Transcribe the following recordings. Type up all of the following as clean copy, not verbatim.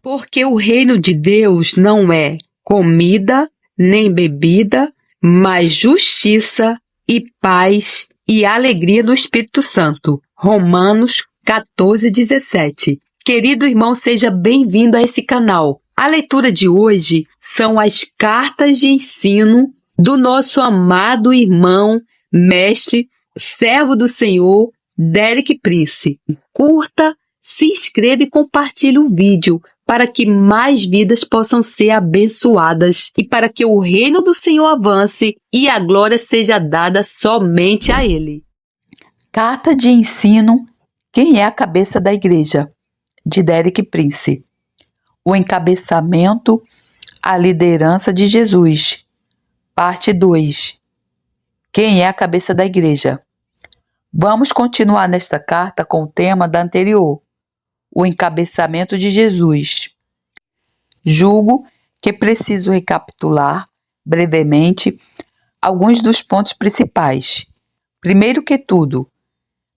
Porque o reino de Deus não é comida nem bebida, mas justiça e paz e alegria no Espírito Santo. Romanos 14:17. Querido irmão, seja bem-vindo a esse canal. A leitura de hoje são as cartas de ensino do nosso amado irmão, mestre, servo do Senhor, Derek Prince. Curta, se inscreva e compartilhe o vídeo para que mais vidas possam ser abençoadas e para que o reino do Senhor avance e a glória seja dada somente a Ele. Carta de ensino: Quem é a cabeça da igreja? De Derek Prince. O encabeçamento, a liderança de Jesus. Parte 2. Quem é a cabeça da igreja? Vamos continuar nesta carta com o tema da anterior, o encabeçamento de Jesus. Julgo que preciso recapitular brevemente alguns dos pontos principais. Primeiro que tudo,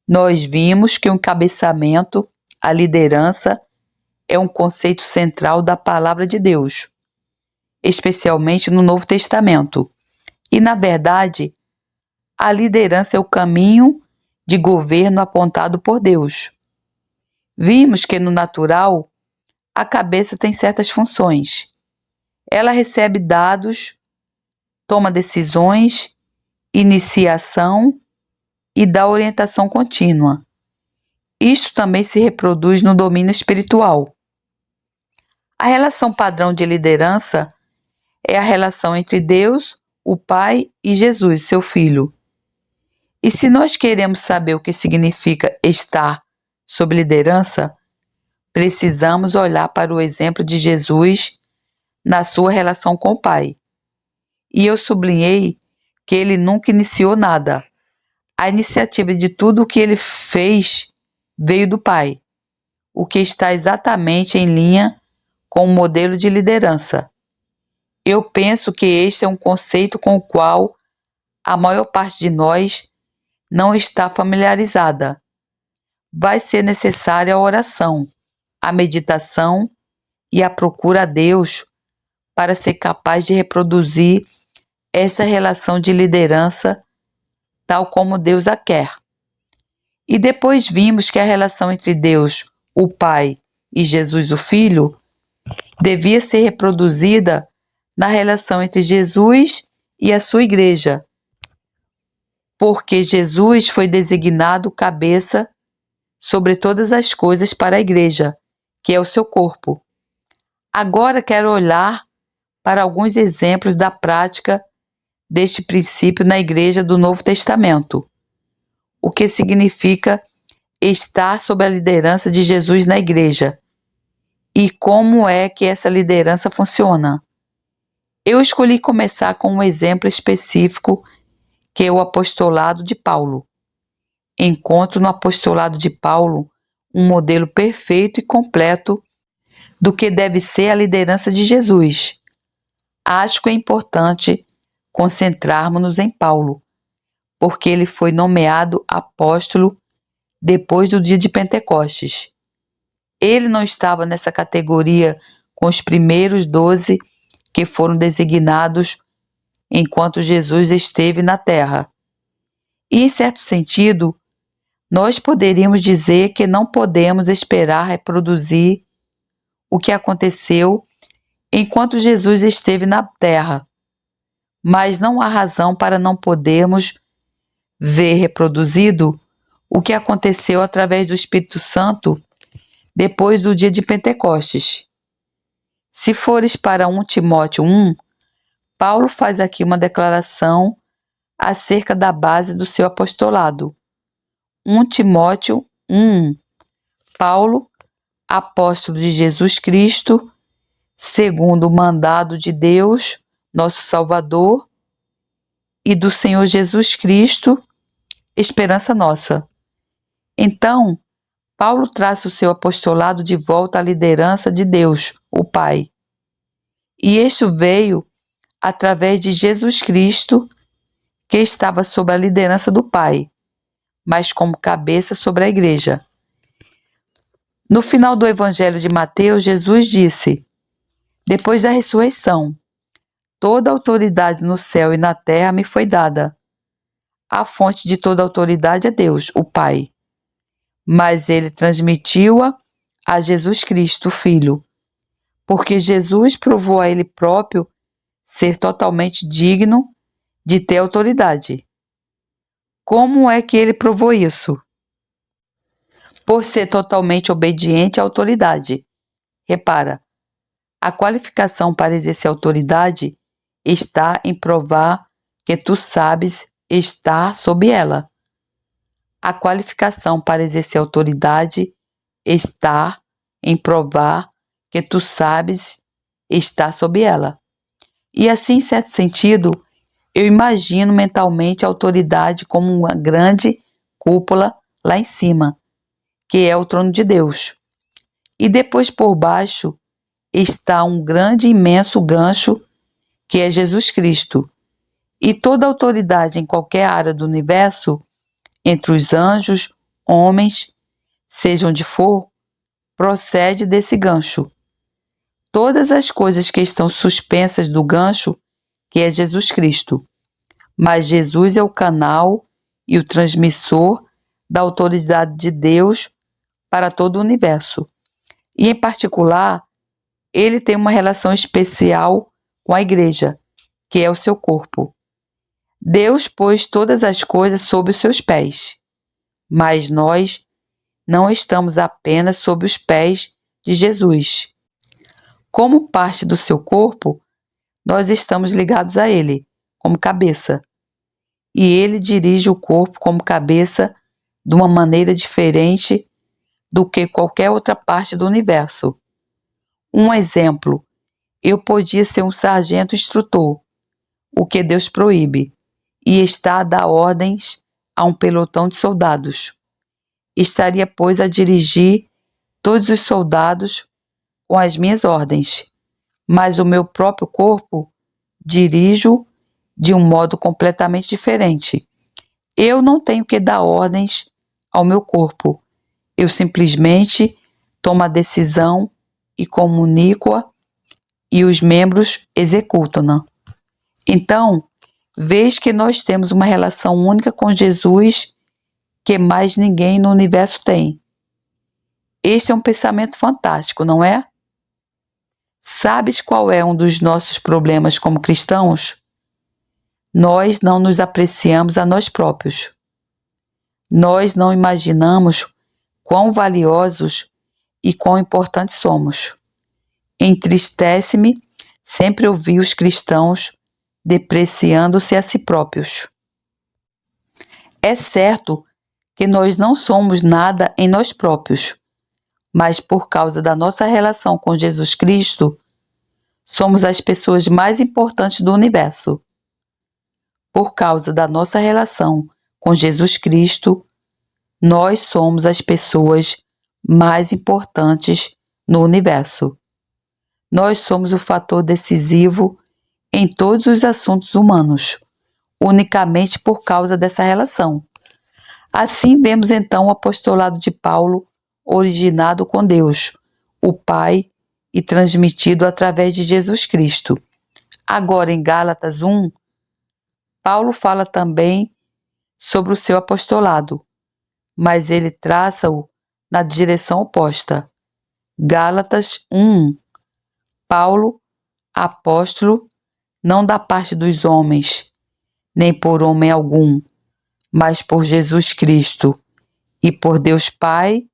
nós vimos que o encabeçamento, a liderança, é um conceito central da palavra de Deus, especialmente no Novo Testamento. E, na verdade, a liderança é o caminho de governo apontado por Deus. Vimos que no natural, a cabeça tem certas funções. Ela recebe dados, toma decisões, inicia ação e dá orientação contínua. Isto também se reproduz no domínio espiritual. A relação padrão de liderança é a relação entre Deus, o Pai, e Jesus, seu Filho. E se nós queremos saber o que significa estar sob liderança, precisamos olhar para o exemplo de Jesus na sua relação com o Pai. E eu sublinhei que ele nunca iniciou nada. A iniciativa de tudo o que ele fez veio do Pai, o que está exatamente em linha com o modelo de liderança. Eu penso que este é um conceito com o qual a maior parte de nós não está familiarizada. Vai ser necessária a oração, a meditação e a procura a Deus para ser capaz de reproduzir essa relação de liderança tal como Deus a quer. E depois vimos que a relação entre Deus, o Pai, e Jesus, o Filho, devia ser reproduzida na relação entre Jesus e a sua igreja, porque Jesus foi designado cabeça sobre todas as coisas para a igreja, que é o seu corpo. Agora quero olhar para alguns exemplos da prática deste princípio na igreja do Novo Testamento. O que significa estar sob a liderança de Jesus na igreja e como é que essa liderança funciona. Eu escolhi começar com um exemplo específico que é o apostolado de Paulo. Encontro no apostolado de Paulo um modelo perfeito e completo do que deve ser a liderança de Jesus. Acho que é importante concentrarmos-nos em Paulo, porque ele foi nomeado apóstolo depois do dia de Pentecostes. Ele não estava nessa categoria com os primeiros 12 que foram designados enquanto Jesus esteve na terra. E, em certo sentido, nós poderíamos dizer que não podemos esperar reproduzir o que aconteceu enquanto Jesus esteve na terra, mas não há razão para não podermos ver reproduzido o que aconteceu através do Espírito Santo depois do dia de Pentecostes. Se fores para 1 Timóteo 1, Paulo faz aqui uma declaração acerca da base do seu apostolado. 1 Timóteo 1. Paulo, apóstolo de Jesus Cristo, segundo o mandado de Deus, nosso Salvador, e do Senhor Jesus Cristo, esperança nossa. Então, Paulo traz o seu apostolado de volta à liderança de Deus, o Pai. E este veio através de Jesus Cristo, que estava sob a liderança do Pai, mas como cabeça sobre a igreja. No final do Evangelho de Mateus, Jesus disse: depois da ressurreição, toda autoridade no céu e na terra me foi dada. A fonte de toda autoridade é Deus, o Pai. Mas ele transmitiu-a a Jesus Cristo, o Filho, porque Jesus provou a ele próprio ser totalmente digno de ter autoridade. Como é que ele provou isso? Por ser totalmente obediente à autoridade. Repara, a qualificação para exercer autoridade está em provar que tu sabes estar sob ela. A qualificação para exercer autoridade está em provar que tu sabes estar sob ela. E assim, em certo sentido, eu imagino mentalmente a autoridade como uma grande cúpula lá em cima, que é o trono de Deus. E depois por baixo está um grande e imenso gancho, que é Jesus Cristo. E toda autoridade em qualquer área do universo, entre os anjos, homens, seja onde for, procede desse gancho. Todas as coisas que estão suspensas do gancho, que é Jesus Cristo. Mas Jesus é o canal e o transmissor da autoridade de Deus para todo o universo. E, em particular, ele tem uma relação especial com a igreja, que é o seu corpo. Deus pôs todas as coisas sob os seus pés, mas nós não estamos apenas sob os pés de Jesus. Como parte do seu corpo, nós estamos ligados a ele, como cabeça. E ele dirige o corpo como cabeça de uma maneira diferente do que qualquer outra parte do universo. Um exemplo, eu podia ser um sargento instrutor, o que Deus proíbe, e está a dar ordens a um pelotão de soldados. Estaria, pois, a dirigir todos os soldados com as minhas ordens, mas o meu próprio corpo dirijo de um modo completamente diferente. Eu não tenho que dar ordens ao meu corpo. Eu simplesmente tomo a decisão e comunico-a e os membros executam-na. Então, vês que nós temos uma relação única com Jesus que mais ninguém no universo tem. Este é um pensamento fantástico, não é? Sabes qual é um dos nossos problemas como cristãos? Nós não nos apreciamos a nós próprios. Nós não imaginamos quão valiosos e quão importantes somos. Entristece-me sempre ouvir os cristãos depreciando-se a si próprios. É certo que nós não somos nada em nós próprios, mas por causa da nossa relação com Jesus Cristo, somos as pessoas mais importantes do universo. Por causa da nossa relação com Jesus Cristo, nós somos as pessoas mais importantes no universo. Nós somos o fator decisivo em todos os assuntos humanos, unicamente por causa dessa relação. Assim vemos então o apostolado de Paulo originado com Deus, o Pai, e transmitido através de Jesus Cristo. Agora em Gálatas 1, Paulo fala também sobre o seu apostolado, mas ele traça-o na direção oposta. Gálatas 1. Paulo, apóstolo, não da parte dos homens, nem por homem algum, mas por Jesus Cristo e por Deus Pai,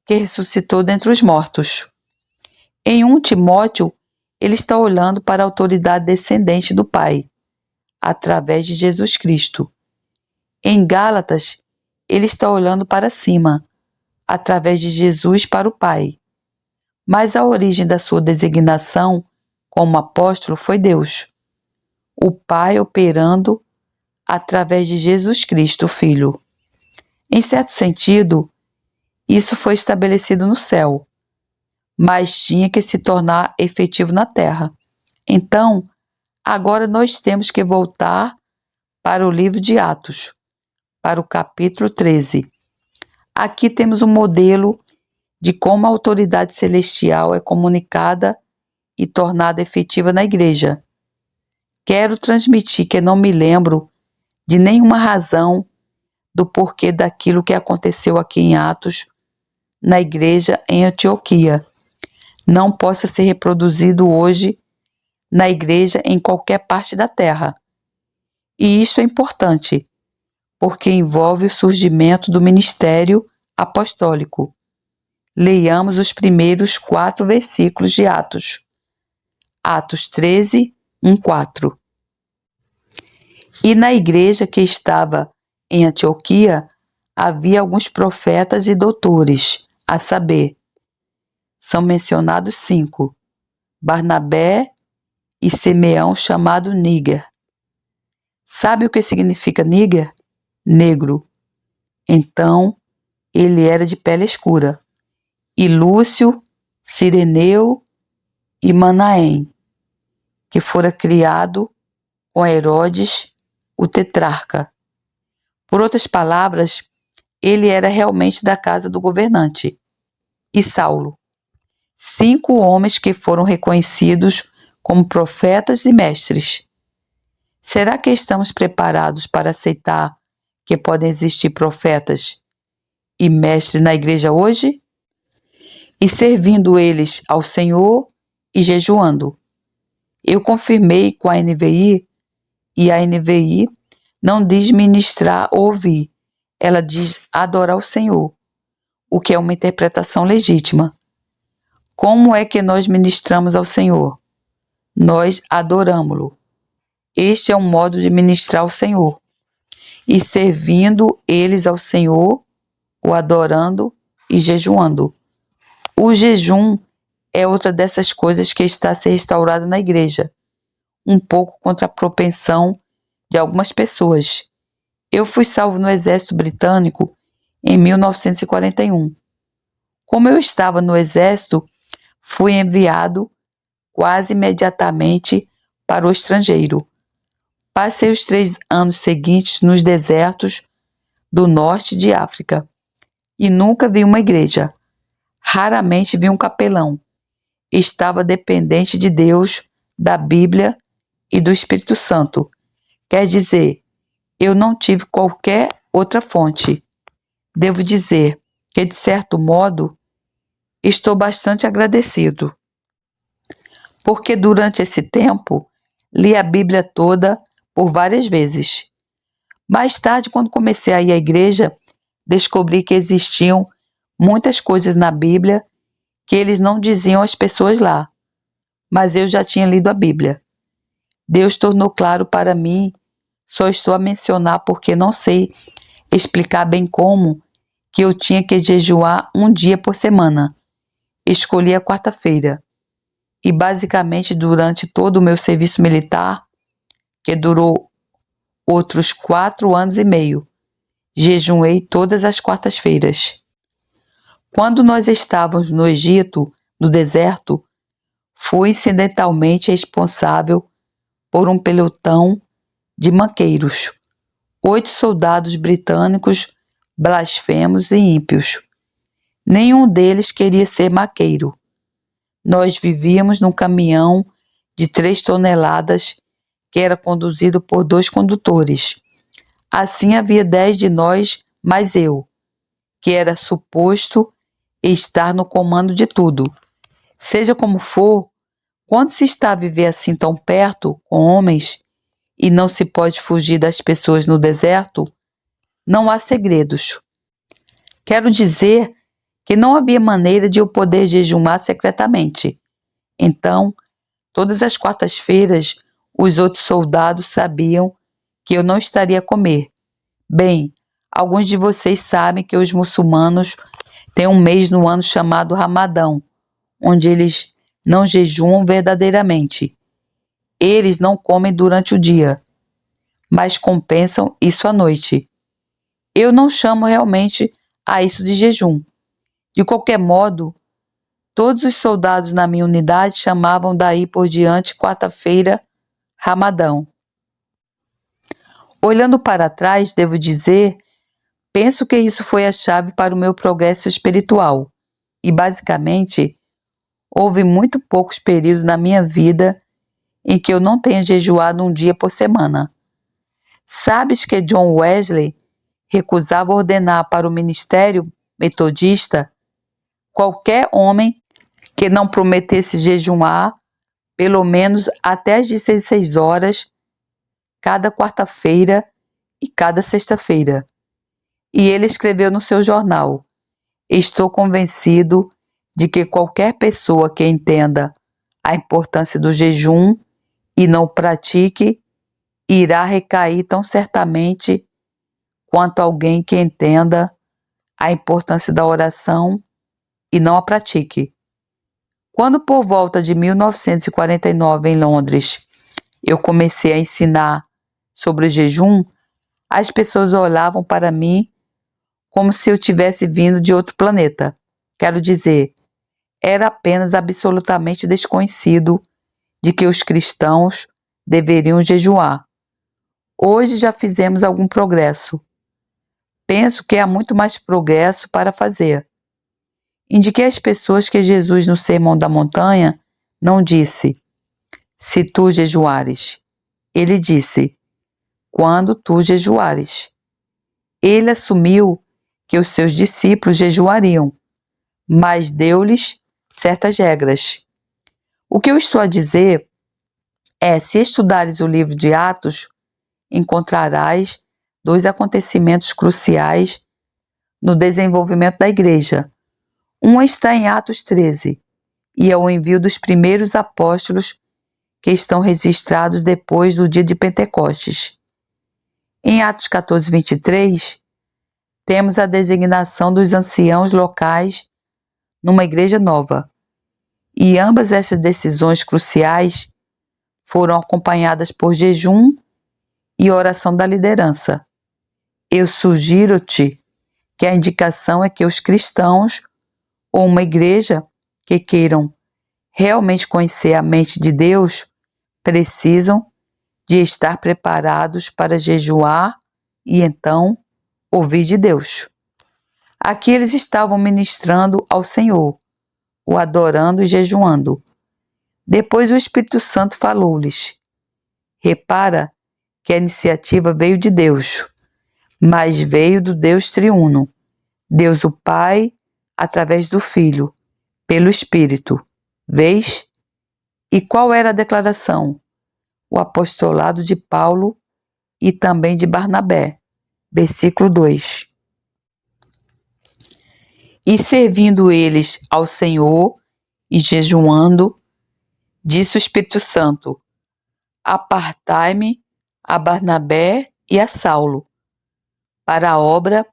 que ressuscitou dentre os mortos. Em 1 Timóteo, ele está olhando para a autoridade descendente do Pai, através de Jesus Cristo. Em Gálatas, ele está olhando para cima, através de Jesus para o Pai. Mas a origem da sua designação como apóstolo foi Deus, o Pai operando através de Jesus Cristo, o Filho. Em certo sentido, isso foi estabelecido no céu, mas tinha que se tornar efetivo na terra. Então, agora nós temos que voltar para o livro de Atos, para o capítulo 13. Aqui temos um modelo de como a autoridade celestial é comunicada e tornada efetiva na igreja. Quero transmitir que não me lembro de nenhuma razão do porquê daquilo que aconteceu aqui em Atos, na igreja em Antioquia, não possa ser reproduzido hoje na igreja em qualquer parte da terra. E isto é importante, porque envolve o surgimento do ministério apostólico. Leiamos os primeiros 4 versículos de Atos. Atos 13, 1, 4. E na igreja que estava em Antioquia, havia alguns profetas e doutores, a saber, são mencionados 5, Barnabé e Simeão chamado Níger. Sabe o que significa Níger? Negro. Então, ele era de pele escura. E Lúcio, Cireneu e Manaém, que fora criado com Herodes, o tetrarca. Por outras palavras, ele era realmente da casa do governante. E Saulo, 5 homens que foram reconhecidos como profetas e mestres. Será que estamos preparados para aceitar que podem existir profetas e mestres na igreja hoje? E servindo eles ao Senhor e jejuando. Eu confirmei com a NVI, e a NVI não diz ministrar ou ouvir, ela diz adorar o Senhor, o que é uma interpretação legítima. Como é que nós ministramos ao Senhor? Nós adoramo-lo. Este é um modo de ministrar ao Senhor. E servindo eles ao Senhor, o adorando e jejuando. O jejum é outra dessas coisas que está a ser restaurado na igreja, um pouco contra a propensão de algumas pessoas. Eu fui salvo no exército britânico em 1941. Como eu estava no exército, fui enviado quase imediatamente para o estrangeiro. Passei os 3 anos seguintes nos desertos do norte de África e nunca vi uma igreja. Raramente vi um capelão. Estava dependente de Deus, da Bíblia e do Espírito Santo. Quer dizer, eu não tive qualquer outra fonte. Devo dizer que, de certo modo, estou bastante agradecido. Porque durante esse tempo, li a Bíblia toda por várias vezes. Mais tarde, quando comecei a ir à igreja, descobri que existiam muitas coisas na Bíblia que eles não diziam às pessoas lá, mas eu já tinha lido a Bíblia. Deus tornou claro para mim, só estou a mencionar porque não sei explicar bem como, que eu tinha que jejuar um dia por semana. Escolhi a quarta-feira. E basicamente durante todo o meu serviço militar, que durou outros 4 anos e meio, jejuei todas as quartas-feiras. Quando nós estávamos no Egito, no deserto, fui incidentalmente responsável por um pelotão de maqueiros, 8 soldados britânicos blasfemos e ímpios. Nenhum deles queria ser maqueiro. Nós vivíamos num caminhão de 3 toneladas que era conduzido por 2 condutores. Assim havia 10 de nós, mais eu, que era suposto estar no comando de tudo. Seja como for, quando se está a viver assim tão perto, com homens, e não se pode fugir das pessoas no deserto, não há segredos. Quero dizer que não havia maneira de eu poder jejuar secretamente. Então, todas as quartas-feiras, os outros soldados sabiam que eu não estaria a comer. Bem, alguns de vocês sabem que os muçulmanos têm um mês no ano chamado Ramadão, onde eles não jejuam verdadeiramente. Eles não comem durante o dia, mas compensam isso à noite. Eu não chamo realmente a isso de jejum. De qualquer modo, todos os soldados na minha unidade chamavam daí por diante quarta-feira Ramadão. Olhando para trás, devo dizer, penso que isso foi a chave para o meu progresso espiritual. E basicamente, houve muito poucos períodos na minha vida em que eu não tenha jejuado um dia por semana. Sabes que John Wesley recusava ordenar para o ministério metodista qualquer homem que não prometesse jejuar pelo menos até às 16 horas, cada quarta-feira e cada sexta-feira. E ele escreveu no seu jornal: estou convencido de que qualquer pessoa que entenda a importância do jejum e não o pratique, irá recair tão certamente quanto alguém que entenda a importância da oração e não a pratique. Quando por volta de 1949 em Londres, eu comecei a ensinar sobre o jejum, as pessoas olhavam para mim como se eu tivesse vindo de outro planeta. Quero dizer, era apenas absolutamente desconhecido de que os cristãos deveriam jejuar. Hoje já fizemos algum progresso. Penso que há muito mais progresso para fazer. Indiquei às pessoas que Jesus no Sermão da Montanha não disse: se tu jejuares. Ele disse: quando tu jejuares. Ele assumiu que os seus discípulos jejuariam, mas deu-lhes certas regras. O que eu estou a dizer é: se estudares o livro de Atos, encontrarás dois acontecimentos cruciais no desenvolvimento da igreja. Um está em Atos 13, e é o envio dos primeiros apóstolos que estão registrados depois do dia de Pentecostes. Em Atos 14, 23, temos a designação dos anciãos locais numa igreja nova, e ambas essas decisões cruciais foram acompanhadas por jejum e oração da liderança. Eu sugiro-te que a indicação é que os cristãos ou uma igreja que queiram realmente conhecer a mente de Deus precisam de estar preparados para jejuar e então ouvir de Deus. Aqui eles estavam ministrando ao Senhor, o adorando e jejuando. Depois o Espírito Santo falou-lhes: repara que a iniciativa veio de Deus, mas veio do Deus triuno, Deus o Pai, através do Filho, pelo Espírito. Vês? E qual era a declaração? O apostolado de Paulo e também de Barnabé. Versículo 2. E servindo eles ao Senhor e jejuando, disse o Espírito Santo: apartai-me a Barnabé e a Saulo, para a obra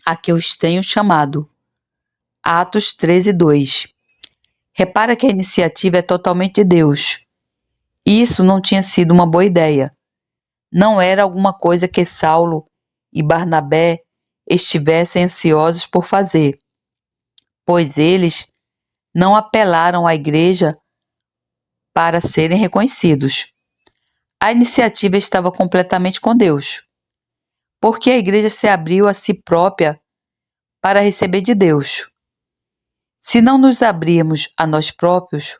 a que os tenho chamado. Atos 13, 2. Repara que a iniciativa é totalmente de Deus. Isso não tinha sido uma boa ideia. Não era alguma coisa que Saulo e Barnabé estivessem ansiosos por fazer, pois eles não apelaram à igreja para serem reconhecidos. A iniciativa estava completamente com Deus, porque a igreja se abriu a si própria para receber de Deus. Se não nos abrirmos a nós próprios,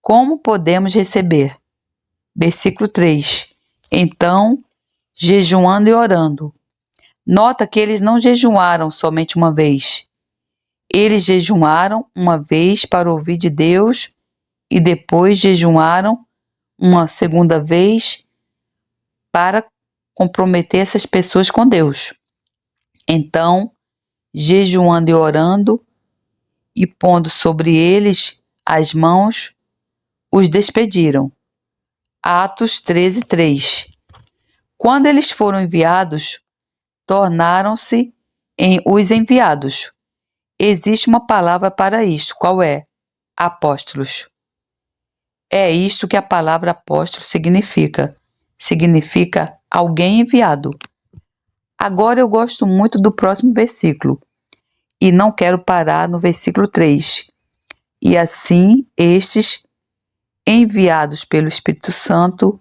como podemos receber? Versículo 3. Então, jejuando e orando. Nota que eles não jejuaram somente uma vez. Eles jejuaram uma vez para ouvir de Deus e depois jejuaram uma segunda vez para comprometer essas pessoas com Deus. Então, jejuando e orando e pondo sobre eles as mãos, os despediram. Atos 13, 3. Quando eles foram enviados, tornaram-se em os enviados. Existe uma palavra para isto. Qual é? Apóstolos. É isto que a palavra apóstolo significa. Significa alguém enviado. Agora eu gosto muito do próximo versículo e não quero parar no versículo 3. E assim estes, enviados pelo Espírito Santo,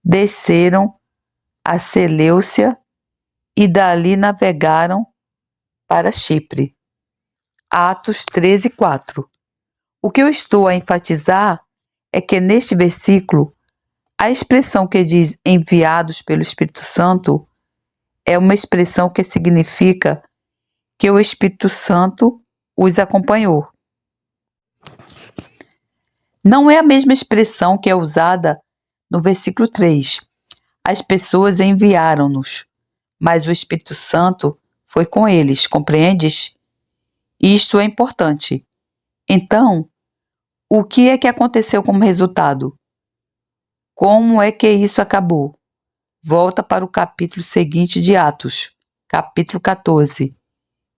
desceram a Seleucia e dali navegaram para Chipre. Atos 13:4. O que eu estou a enfatizar é que neste versículo, a expressão que diz enviados pelo Espírito Santo é uma expressão que significa que o Espírito Santo os acompanhou. Não é a mesma expressão que é usada no versículo 3. As pessoas enviaram-nos, mas o Espírito Santo foi com eles, compreendes? Isto é importante. Então, o que é que aconteceu como resultado? Como é que isso acabou? Volta para o capítulo seguinte de Atos, capítulo 14,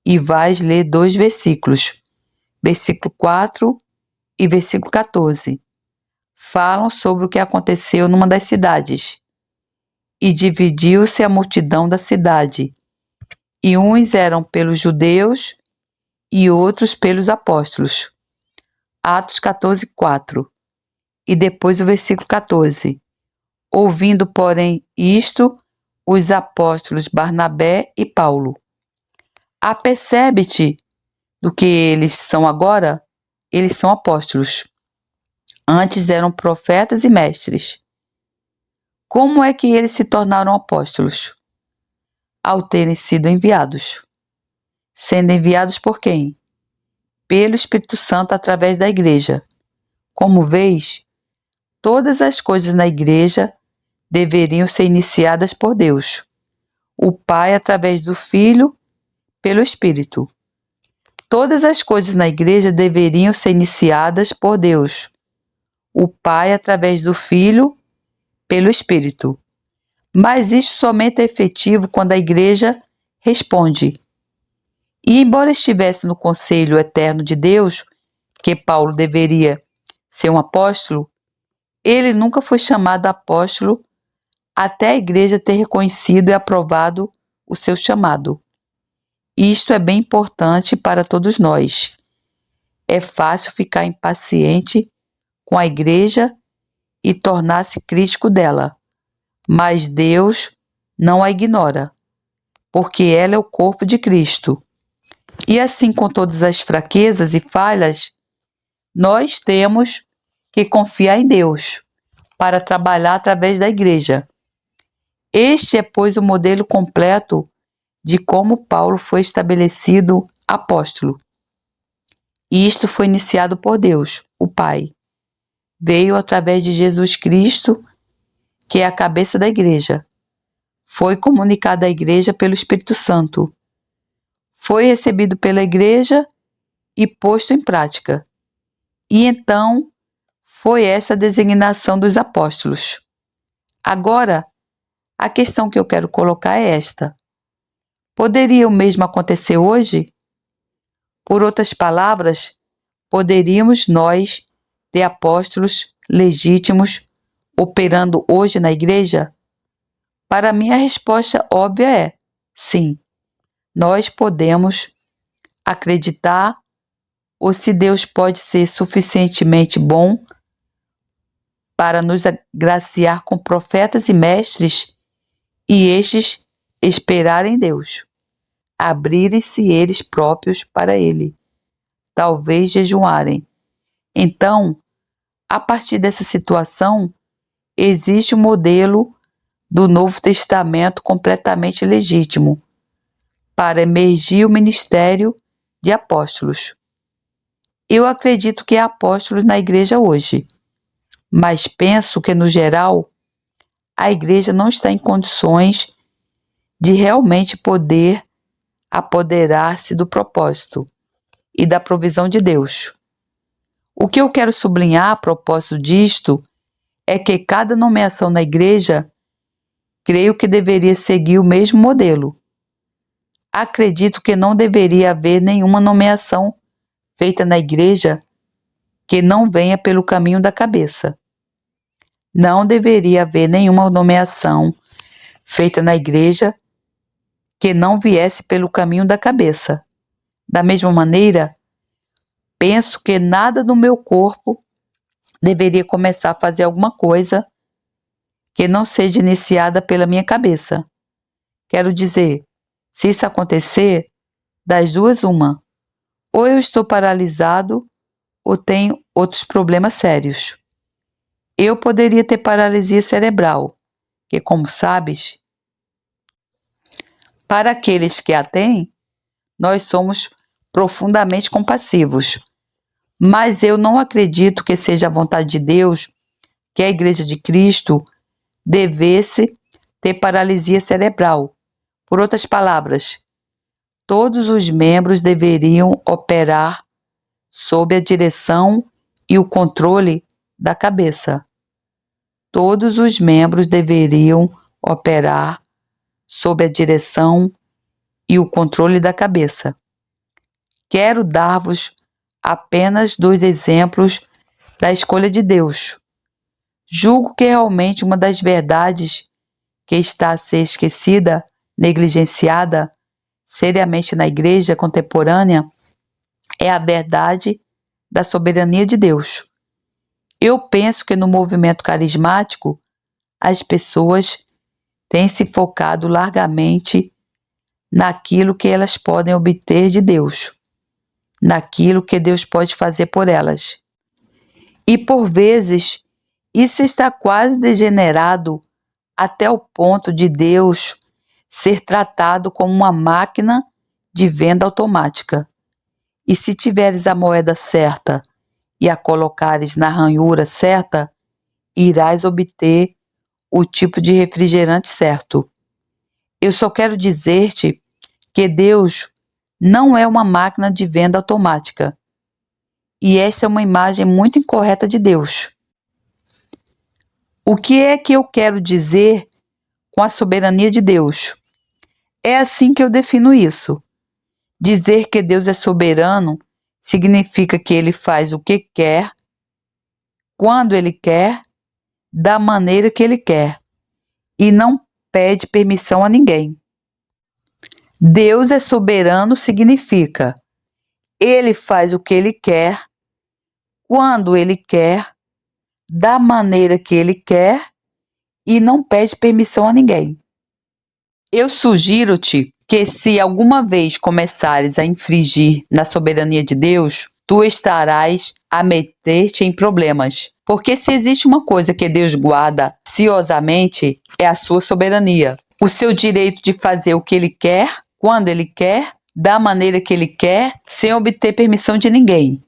e vais ler 2 versículos, versículo 4 e versículo 14. Falam sobre o que aconteceu numa das cidades. E dividiu-se a multidão da cidade, e uns eram pelos judeus e outros pelos apóstolos. Atos 14:4. E depois o versículo 14. Ouvindo, porém, isto, os apóstolos Barnabé e Paulo. Apercebe-te do que eles são agora? Eles são apóstolos. Antes eram profetas e mestres. Como é que eles se tornaram apóstolos? Ao terem sido enviados. Sendo enviados por quem? Pelo Espírito Santo através da igreja. Como vês, todas as coisas na igreja deveriam ser iniciadas por Deus. O Pai através do Filho, pelo Espírito. Todas as coisas na igreja deveriam ser iniciadas por Deus. O Pai através do Filho, pelo Espírito. Mas isso somente é efetivo quando a igreja responde. E embora estivesse no conselho eterno de Deus, que Paulo deveria ser um apóstolo, ele nunca foi chamado apóstolo até a igreja ter reconhecido e aprovado o seu chamado. Isto é bem importante para todos nós. É fácil ficar impaciente com a igreja e tornar-se crítico dela, mas Deus não a ignora, porque ela é o corpo de Cristo. E assim, com todas as fraquezas e falhas, nós temos que confiar em Deus para trabalhar através da igreja. Este é, pois, o modelo completo de como Paulo foi estabelecido apóstolo. E isto foi iniciado por Deus, o Pai. Veio através de Jesus Cristo, que é a cabeça da igreja. Foi comunicado à igreja pelo Espírito Santo. Foi recebido pela igreja e posto em prática. E então foi essa a designação dos apóstolos. Agora, a questão que eu quero colocar é esta. Poderia o mesmo acontecer hoje? Por outras palavras, poderíamos nós ter apóstolos legítimos operando hoje na igreja? Para mim, a resposta óbvia é sim. Nós podemos acreditar, ou se Deus pode ser suficientemente bom para nos agraciar com profetas e mestres, e estes esperarem em Deus, abrirem-se eles próprios para Ele, talvez jejuarem. Então, a partir dessa situação, existe um modelo do Novo Testamento completamente legítimo para emergir o ministério de apóstolos. Eu acredito que há apóstolos na igreja hoje, mas penso que, no geral, a igreja não está em condições de realmente poder apoderar-se do propósito e da provisão de Deus. O que eu quero sublinhar a propósito disto é que cada nomeação na igreja, creio que deveria seguir o mesmo modelo. Acredito que não deveria haver nenhuma nomeação feita na igreja que não venha pelo caminho da cabeça. Não deveria haver nenhuma nomeação feita na igreja que não viesse pelo caminho da cabeça. Da mesma maneira, penso que nada no meu corpo deveria começar a fazer alguma coisa que não seja iniciada pela minha cabeça. Quero dizer, se isso acontecer, das duas uma. Ou eu estou paralisado ou tenho outros problemas sérios. Eu poderia ter paralisia cerebral, que, como sabes, para aqueles que a têm, nós somos profundamente compassivos. Mas eu não acredito que seja a vontade de Deus que a Igreja de Cristo devesse ter paralisia cerebral. Por outras palavras, todos os membros deveriam operar sob a direção e o controle da cabeça. Todos os membros deveriam operar sob a direção e o controle da cabeça. Quero dar-vos apenas 2 exemplos da escolha de Deus. Julgo que realmente uma das verdades que está a ser esquecida, negligenciada seriamente na igreja contemporânea é a verdade da soberania de Deus. Eu penso que no movimento carismático as pessoas têm se focado largamente naquilo que elas podem obter de Deus, naquilo que Deus pode fazer por elas. E por vezes isso está quase degenerado até o ponto de Deus ser tratado como uma máquina de venda automática. E se tiveres a moeda certa e a colocares na ranhura certa, irás obter o tipo de refrigerante certo. Eu só quero dizer-te que Deus não é uma máquina de venda automática. E esta é uma imagem muito incorreta de Deus. O que é que eu quero dizer com a soberania de Deus? É assim que eu defino isso. Dizer que Deus é soberano significa que Ele faz o que quer, quando Ele quer, da maneira que Ele quer, e não pede permissão a ninguém. Deus é soberano significa Ele faz o que Ele quer, quando Ele quer, da maneira que Ele quer e não pede permissão a ninguém. Eu sugiro-te que se alguma vez começares a infringir na soberania de Deus, tu estarás a meter-te em problemas. Porque se existe uma coisa que Deus guarda ciosamente, é a sua soberania. O seu direito de fazer o que Ele quer, quando Ele quer, da maneira que Ele quer, sem obter permissão de ninguém.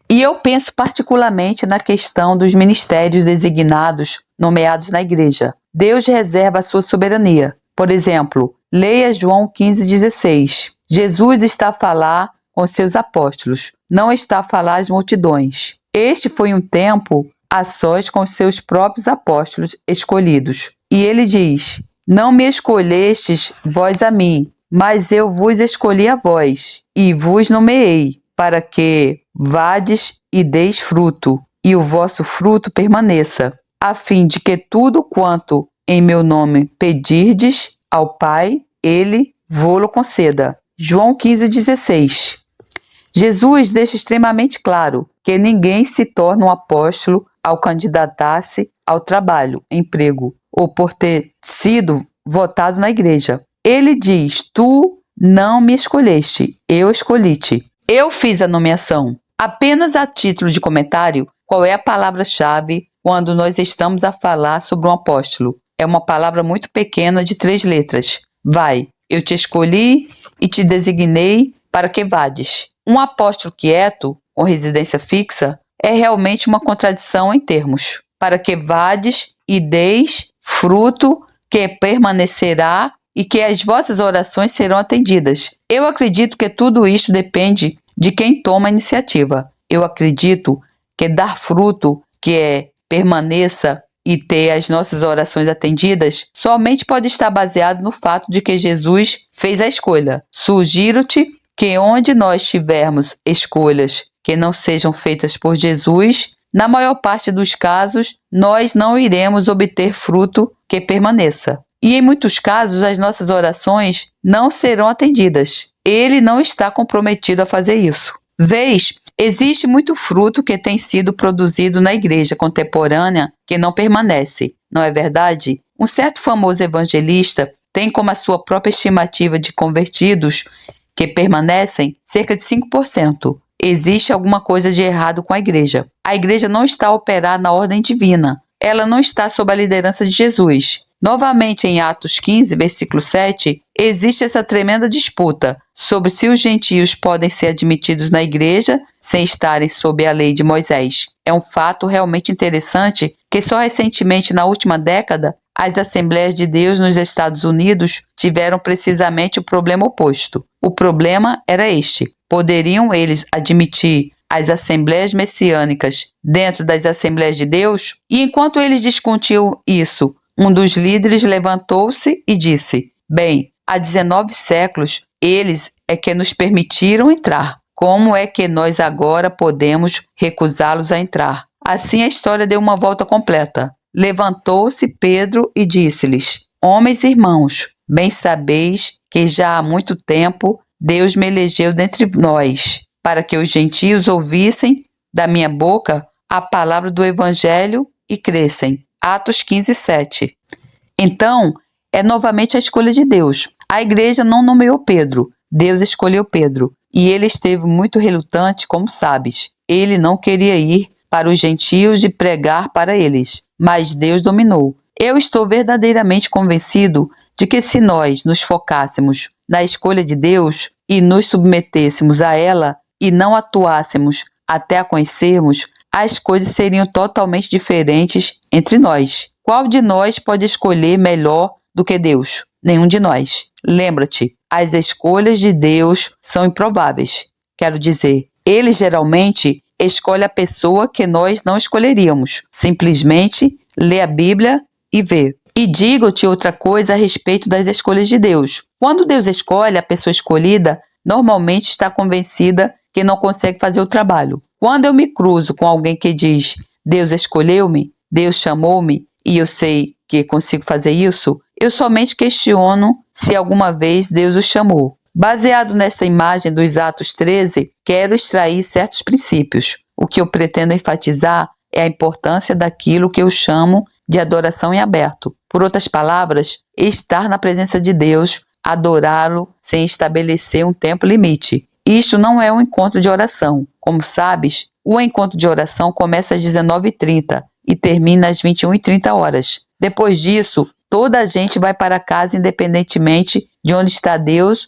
E eu penso particularmente na questão dos ministérios designados, nomeados na igreja. Deus reserva a sua soberania. Por exemplo, leia João 15,16. Jesus está a falar com seus apóstolos, não está a falar às multidões. Este foi um tempo a sós com os seus próprios apóstolos escolhidos. E ele diz: não me escolhestes vós a mim, mas eu vos escolhi a vós, e vos nomeei, para que vades e deis fruto, e o vosso fruto permaneça, a fim de que tudo quanto em meu nome pedirdes ao Pai, Ele vô-lo conceda. João 15,16. Jesus deixa extremamente claro que ninguém se torna um apóstolo ao candidatar-se ao trabalho, emprego, ou por ter sido votado na igreja. Ele diz: tu não me escolheste, eu escolhi-te. Eu fiz a nomeação. Apenas a título de comentário, qual é a palavra-chave quando nós estamos a falar sobre um apóstolo? É uma palavra muito pequena de 3 letras. Vai, eu te escolhi e te designei para que vades. Um apóstolo quieto, com residência fixa, é realmente uma contradição em termos. Para que vades e deis fruto que permanecerá e que as vossas orações serão atendidas. Eu acredito que tudo isto depende de quem toma a iniciativa. Eu acredito que dar fruto, que permaneça e ter as nossas orações atendidas, somente pode estar baseado no fato de que Jesus fez a escolha. Sugiro-te que onde nós tivermos escolhas que não sejam feitas por Jesus, na maior parte dos casos, nós não iremos obter fruto que permaneça. E em muitos casos, as nossas orações não serão atendidas. Ele não está comprometido a fazer isso. Vês, existe muito fruto que tem sido produzido na igreja contemporânea que não permanece, não é verdade? Um certo famoso evangelista tem como a sua própria estimativa de convertidos que permanecem, cerca de 5%. Existe alguma coisa de errado com a igreja. A igreja não está a operar na ordem divina. Ela não está sob a liderança de Jesus. Novamente, em Atos 15, versículo 7, existe essa tremenda disputa sobre se os gentios podem ser admitidos na igreja sem estarem sob a lei de Moisés. É um fato realmente interessante que só recentemente, na última década, as Assembleias de Deus nos Estados Unidos tiveram precisamente o problema oposto. O problema era este: poderiam eles admitir as Assembleias Messiânicas dentro das Assembleias de Deus? E enquanto eles discutiam isso, um dos líderes levantou-se e disse: bem, há 19 séculos eles é que nos permitiram entrar. Como é que nós agora podemos recusá-los a entrar? Assim a história deu uma volta completa. Levantou-se Pedro e disse-lhes: homens e irmãos, bem sabeis que já há muito tempo Deus me elegeu dentre nós, para que os gentios ouvissem da minha boca a palavra do evangelho e crescem. Atos 15, 7. Então, é novamente a escolha de Deus. A igreja não nomeou Pedro, Deus escolheu Pedro. E ele esteve muito relutante, como sabes. Ele não queria ir para os gentios e pregar para eles, mas Deus dominou. Eu estou verdadeiramente convencido de que se nós nos focássemos na escolha de Deus e nos submetêssemos a ela e não atuássemos até a conhecermos, as coisas seriam totalmente diferentes entre nós. Qual de nós pode escolher melhor do que Deus? Nenhum de nós. Lembra-te, as escolhas de Deus são improváveis. Quero dizer, ele geralmente escolhe a pessoa que nós não escolheríamos. Simplesmente lê a Bíblia e vê. E digo-te outra coisa a respeito das escolhas de Deus. Quando Deus escolhe, a pessoa escolhida normalmente está convencida que não consegue fazer o trabalho. Quando eu me cruzo com alguém que diz: Deus escolheu-me, Deus chamou-me e eu sei que consigo fazer isso, eu somente questiono se alguma vez Deus o chamou. Baseado nesta imagem dos Atos 13, quero extrair certos princípios. O que eu pretendo enfatizar é a importância daquilo que eu chamo de adoração em aberto. Por outras palavras, estar na presença de Deus, adorá-lo sem estabelecer um tempo limite. Isto não é um encontro de oração. Como sabes, o encontro de oração começa às 19h30 e termina às 21h30. Depois disso, toda a gente vai para casa independentemente de onde está Deus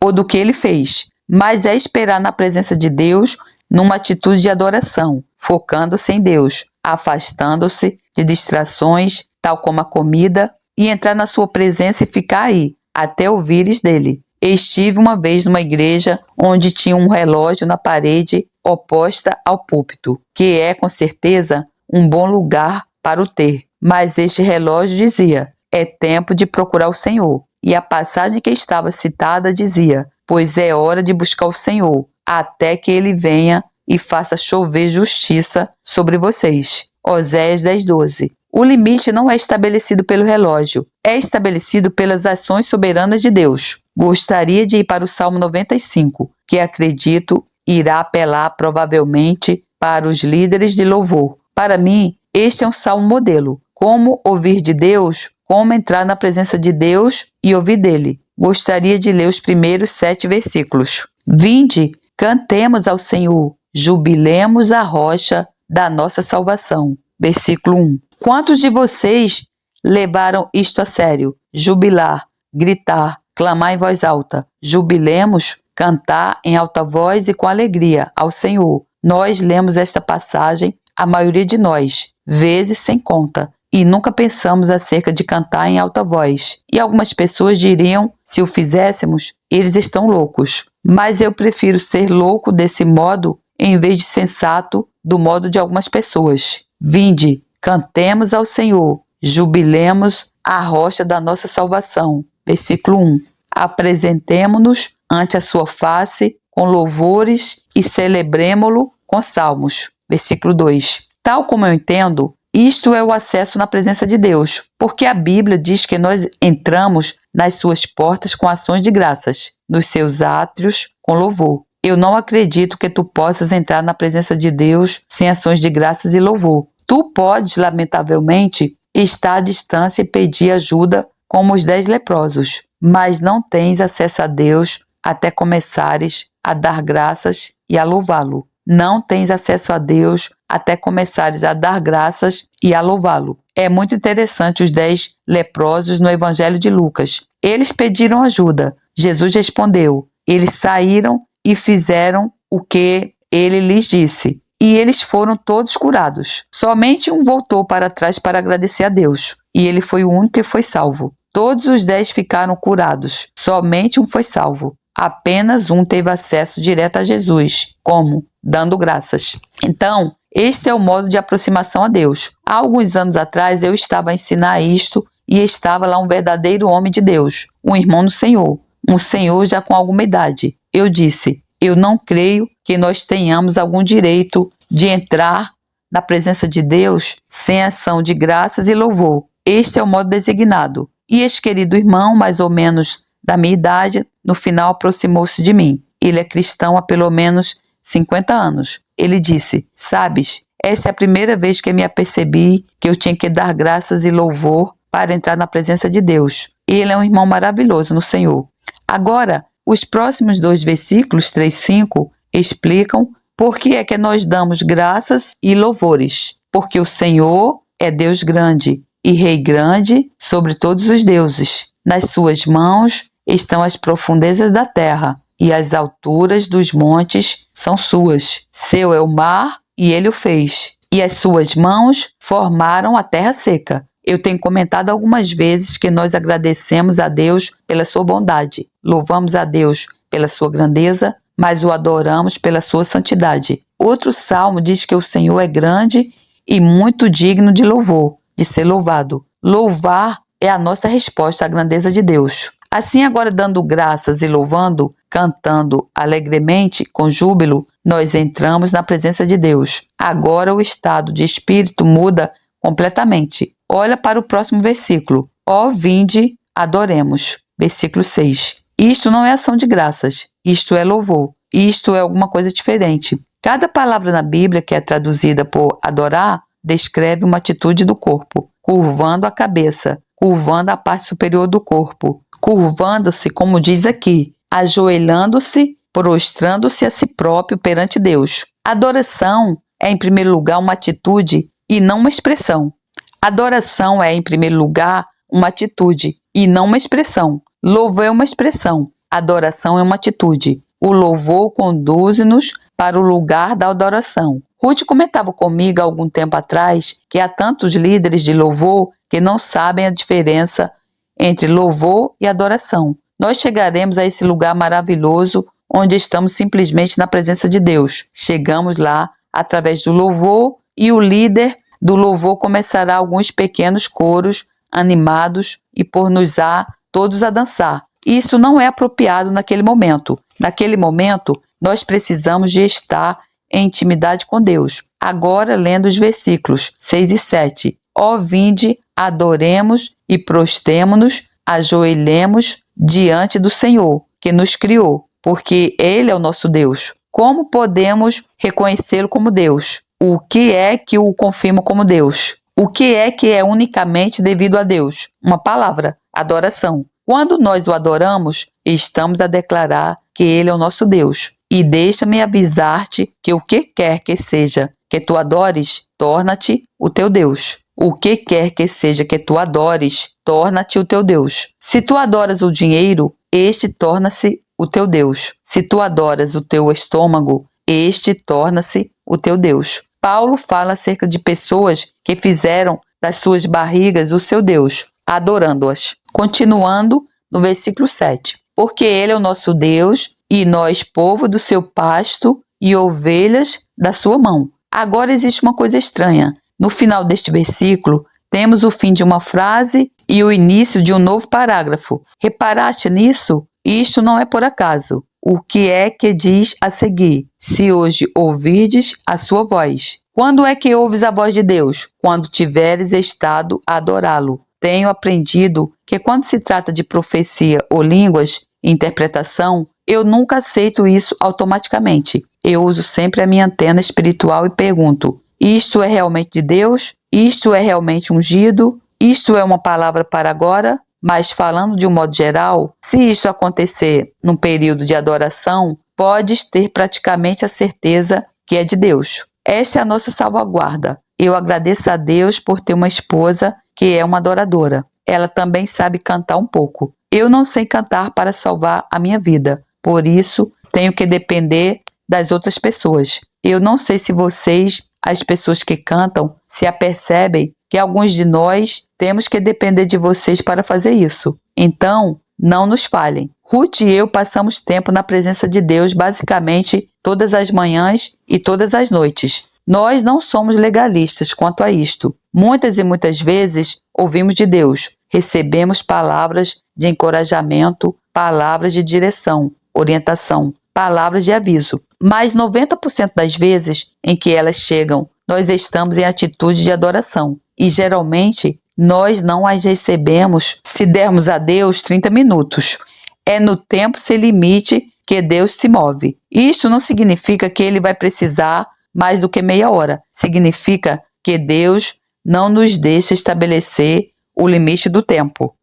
ou do que ele fez. Mas é esperar na presença de Deus numa atitude de adoração, focando-se em Deus, afastando-se de distrações, tal como a comida, e entrar na sua presença e ficar aí, até ouvires dele. Estive uma vez numa igreja onde tinha um relógio na parede oposta ao púlpito, que é, com certeza, um bom lugar para o ter. Mas este relógio dizia: é tempo de procurar o Senhor. E a passagem que estava citada dizia: pois é hora de buscar o Senhor, até que ele venha e faça chover justiça sobre vocês. Oséias 10:12. O limite não é estabelecido pelo relógio, é estabelecido pelas ações soberanas de Deus. Gostaria de ir para o Salmo 95, que acredito irá apelar provavelmente para os líderes de louvor. Para mim, este é um salmo modelo. Como ouvir de Deus, como entrar na presença de Deus e ouvir dele. Gostaria de ler os primeiros 7 versículos. Vinde, cantemos ao Senhor, jubilemos a rocha da nossa salvação. Versículo 1. Quantos de vocês levaram isto a sério? Jubilar, gritar, clamar em voz alta. Jubilemos, cantar em alta voz e com alegria ao Senhor. Nós lemos esta passagem, a maioria de nós, vezes sem conta, e nunca pensamos acerca de cantar em alta voz. E algumas pessoas diriam, se o fizéssemos, eles estão loucos. Mas eu prefiro ser louco desse modo, em vez de sensato do modo de algumas pessoas. Vinde, cantemos ao Senhor, jubilemos a rocha da nossa salvação. Versículo 1. Apresentemo-nos ante a sua face com louvores e celebremo-lo com salmos. Versículo 2. Tal como eu entendo, isto é o acesso na presença de Deus, porque a Bíblia diz que nós entramos nas suas portas com ações de graças, nos seus átrios com louvor. Eu não acredito que tu possas entrar na presença de Deus sem ações de graças e louvor. Tu podes, lamentavelmente, estar à distância e pedir ajuda como os 10 leprosos, mas não tens acesso a Deus até começares a dar graças e a louvá-lo. Não tens acesso a Deus até começares a dar graças e a louvá-lo. É muito interessante os 10 leprosos no Evangelho de Lucas. Eles pediram ajuda. Jesus respondeu. Eles saíram e fizeram o que ele lhes disse. E eles foram todos curados. Somente um voltou para trás para agradecer a Deus. E ele foi o único que foi salvo. Todos os 10 ficaram curados. Somente um foi salvo. Apenas um teve acesso direto a Jesus. Como? Dando graças. Então, este é o modo de aproximação a Deus. Há alguns anos atrás eu estava a ensinar isto e estava lá um verdadeiro homem de Deus, um irmão no Senhor, um senhor já com alguma idade. Eu disse, eu não creio que nós tenhamos algum direito de entrar na presença de Deus sem ação de graças e louvor. Este é o modo designado. E este querido irmão, mais ou menos da minha idade, no final aproximou-se de mim. Ele é cristão há pelo menos 50 anos. Ele disse, sabes, essa é a primeira vez que me apercebi que eu tinha que dar graças e louvor para entrar na presença de Deus. Ele é um irmão maravilhoso no Senhor. Agora, os próximos 2 versículos, 3 e 5, explicam por que é que nós damos graças e louvores. Porque o Senhor é Deus grande e Rei grande sobre todos os deuses. Nas suas mãos estão as profundezas da terra e as alturas dos montes são suas. Seu é o mar e ele o fez. E as suas mãos formaram a terra seca. Eu tenho comentado algumas vezes que nós agradecemos a Deus pela sua bondade. Louvamos a Deus pela sua grandeza, mas o adoramos pela sua santidade. Outro salmo diz que o Senhor é grande e muito digno de louvor, de ser louvado. Louvar é a nossa resposta à grandeza de Deus. Assim, agora dando graças e louvando, cantando alegremente, com júbilo, nós entramos na presença de Deus. Agora o estado de espírito muda completamente. Olha para o próximo versículo. Ó, vinde, adoremos. Versículo 6. Isto não é ação de graças, isto é louvor. Isto é alguma coisa diferente. Cada palavra na Bíblia que é traduzida por adorar, descreve uma atitude do corpo, curvando a cabeça, curvando a parte superior do corpo, curvando-se, como diz aqui, ajoelhando-se, prostrando-se a si próprio perante Deus. Adoração é, em primeiro lugar, uma atitude e não uma expressão. Adoração é, em primeiro lugar, uma atitude e não uma expressão. Louvor é uma expressão, adoração é uma atitude. O louvor conduz-nos para o lugar da adoração. Ruth comentava comigo há algum tempo atrás que há tantos líderes de louvor que não sabem a diferença entre louvor e adoração. Nós chegaremos a esse lugar maravilhoso onde estamos simplesmente na presença de Deus. Chegamos lá através do louvor e o líder do louvor começará alguns pequenos coros animados e pôr-nos-á todos a dançar. Isso não é apropriado naquele momento. Naquele momento, nós precisamos de estar em intimidade com Deus. Agora, lendo os versículos 6 e 7. Ó, vinde, adoremos e prostemo-nos, ajoelhemos diante do Senhor, que nos criou, porque Ele é o nosso Deus. Como podemos reconhecê-lo como Deus? O que é que o confirma como Deus? O que é unicamente devido a Deus? Uma palavra, adoração. Quando nós o adoramos, estamos a declarar que Ele é o nosso Deus. E deixa-me avisar-te que o que quer que seja que tu adores, torna-te o teu Deus. O que quer que seja que tu adores, torna-te o teu Deus. Se tu adoras o dinheiro, este torna-se o teu Deus. Se tu adoras o teu estômago, este torna-se o teu Deus. Paulo fala acerca de pessoas que fizeram das suas barrigas o seu Deus, adorando-as. Continuando no versículo 7. Porque Ele é o nosso Deus e nós, povo do seu pasto e ovelhas da sua mão. Agora existe uma coisa estranha. No final deste versículo, temos o fim de uma frase e o início de um novo parágrafo. Reparaste nisso? Isto não é por acaso. O que é que diz a seguir? Se hoje ouvirdes a sua voz. Quando é que ouves a voz de Deus? Quando tiveres estado a adorá-lo. Tenho aprendido que quando se trata de profecia ou línguas, interpretação, eu nunca aceito isso automaticamente. Eu uso sempre a minha antena espiritual e pergunto, isto é realmente de Deus? Isto é realmente ungido? Isto é uma palavra para agora? Mas falando de um modo geral, se isto acontecer num período de adoração, podes ter praticamente a certeza que é de Deus. Esta é a nossa salvaguarda. Eu agradeço a Deus por ter uma esposa que é uma adoradora. Ela também sabe cantar um pouco. Eu não sei cantar para salvar a minha vida, por isso tenho que depender das outras pessoas. Eu não sei se vocês, as pessoas que cantam, se apercebem que alguns de nós temos que depender de vocês para fazer isso. Então, não nos falhem. Ruth e eu passamos tempo na presença de Deus basicamente todas as manhãs e todas as noites. Nós não somos legalistas quanto a isto. Muitas e muitas vezes ouvimos de Deus, recebemos palavras de encorajamento, palavras de direção, orientação, palavras de aviso. Mas 90% das vezes em que elas chegam, nós estamos em atitude de adoração. E geralmente nós não as recebemos se dermos a Deus 30 minutos. É no tempo sem limite que Deus se move. Isto não significa que Ele vai precisar mais do que meia hora. Significa que Deus não nos deixa estabelecer o limite do tempo.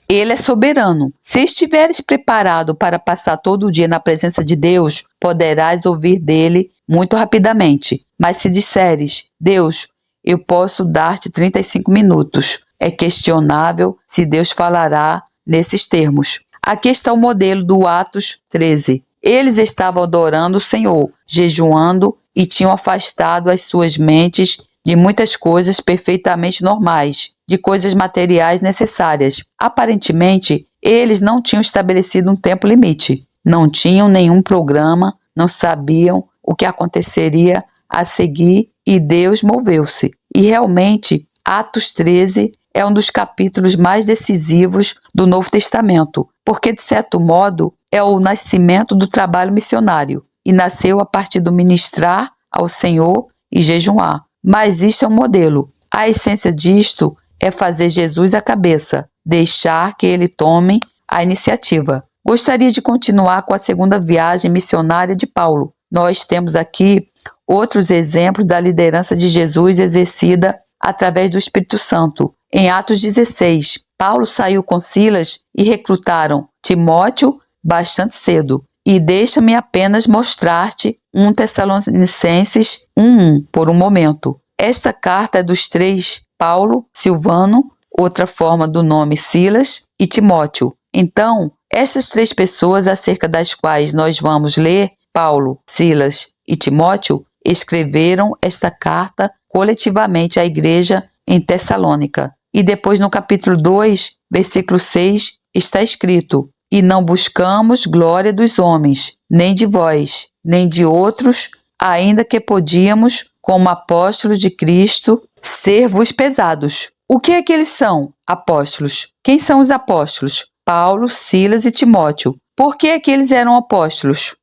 Ele é soberano. Se estiveres preparado para passar todo o dia na presença de Deus, poderás ouvir dele muito rapidamente. Mas se disseres, Deus, eu posso dar-te 35 minutos, é questionável se Deus falará nesses termos. Aqui está o modelo do Atos 13. Eles estavam adorando o Senhor, jejuando e tinham afastado as suas mentes de muitas coisas perfeitamente normais, de coisas materiais necessárias. Aparentemente, eles não tinham estabelecido um tempo limite, não tinham nenhum programa, não sabiam o que aconteceria a seguir e Deus moveu-se. E realmente, Atos 13 é um dos capítulos mais decisivos do Novo Testamento, porque, de certo modo, é o nascimento do trabalho missionário e nasceu a partir do ministrar ao Senhor e jejuar. Mas isto é um modelo. A essência disto é fazer Jesus a cabeça, deixar que ele tome a iniciativa. Gostaria de continuar com a segunda viagem missionária de Paulo. Nós temos aqui outros exemplos da liderança de Jesus exercida através do Espírito Santo. Em Atos 16, Paulo saiu com Silas e recrutaram Timóteo bastante cedo. E deixa-me apenas mostrar-te 1 Tessalonicenses 1:1 por um momento. Esta carta é dos três, Paulo, Silvano, outra forma do nome Silas e Timóteo. Então, estas três pessoas acerca das quais nós vamos ler, Paulo, Silas e Timóteo, escreveram esta carta coletivamente à igreja em Tessalônica. E depois no capítulo 2, versículo 6, está escrito: E não buscamos glória dos homens, nem de vós, nem de outros, ainda que podíamos, como apóstolos de Cristo, ser-vos pesados. O que é que eles são, apóstolos? Quem são os apóstolos? Paulo, Silas e Timóteo. Por que é que eles eram apóstolos?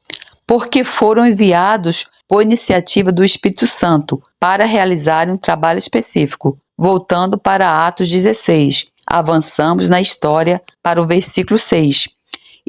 Porque foram enviados por iniciativa do Espírito Santo para realizarem um trabalho específico. Voltando para Atos 16, avançamos na história para o versículo 6.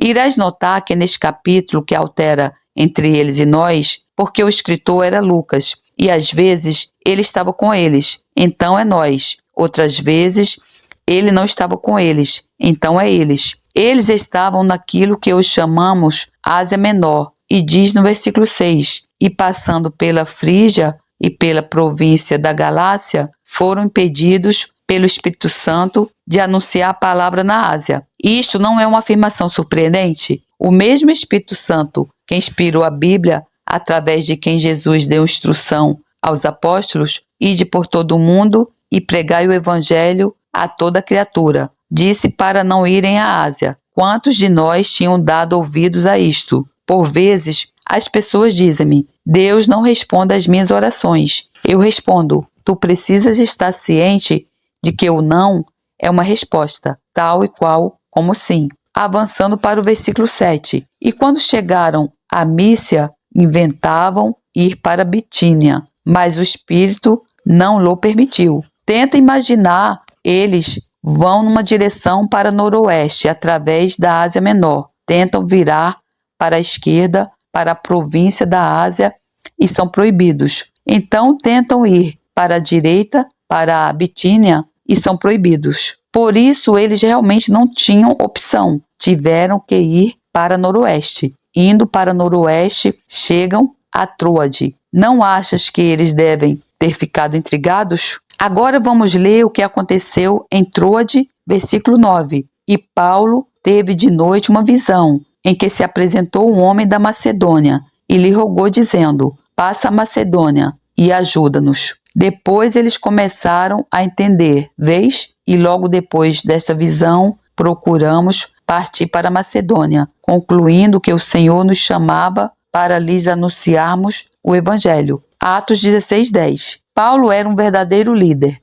Irás notar que neste capítulo que altera entre eles e nós, porque o escritor era Lucas, e às vezes ele estava com eles, então é nós. Outras vezes ele não estava com eles, então é eles. Eles estavam naquilo que hoje chamamos Ásia Menor, e diz no versículo 6, e passando pela Frígia e pela província da Galácia, foram impedidos pelo Espírito Santo de anunciar a palavra na Ásia. Isto não é uma afirmação surpreendente? O mesmo Espírito Santo que inspirou a Bíblia, através de quem Jesus deu instrução aos apóstolos, ide por todo o mundo e pregai o evangelho a toda criatura. Disse para não irem à Ásia. Quantos de nós tinham dado ouvidos a isto? Por vezes, as pessoas dizem-me, Deus não responde às minhas orações. Eu respondo, tu precisas estar ciente de que o não é uma resposta, tal e qual como sim. Avançando para o versículo 7. E quando chegaram a Mísia, inventavam ir para Bitínia, mas o Espírito não lhe permitiu. Tenta imaginar, eles vão numa direção para noroeste, através da Ásia Menor. Tentam virar para a esquerda, para a província da Ásia, e são proibidos. Então tentam ir para a direita, para a Bitínia, e são proibidos. Por isso, eles realmente não tinham opção. Tiveram que ir para noroeste. Indo para noroeste, chegam a Troade. Não achas que eles devem ter ficado intrigados? Agora vamos ler o que aconteceu em Troade, versículo 9. E Paulo teve de noite uma visão, em que se apresentou um homem da Macedônia, e lhe rogou, dizendo: passa a Macedônia e ajuda-nos. Depois eles começaram a entender, vês? E logo depois desta visão, procuramos partir para a Macedônia, concluindo que o Senhor nos chamava para lhes anunciarmos o Evangelho. Atos 16:10. Paulo era um verdadeiro líder.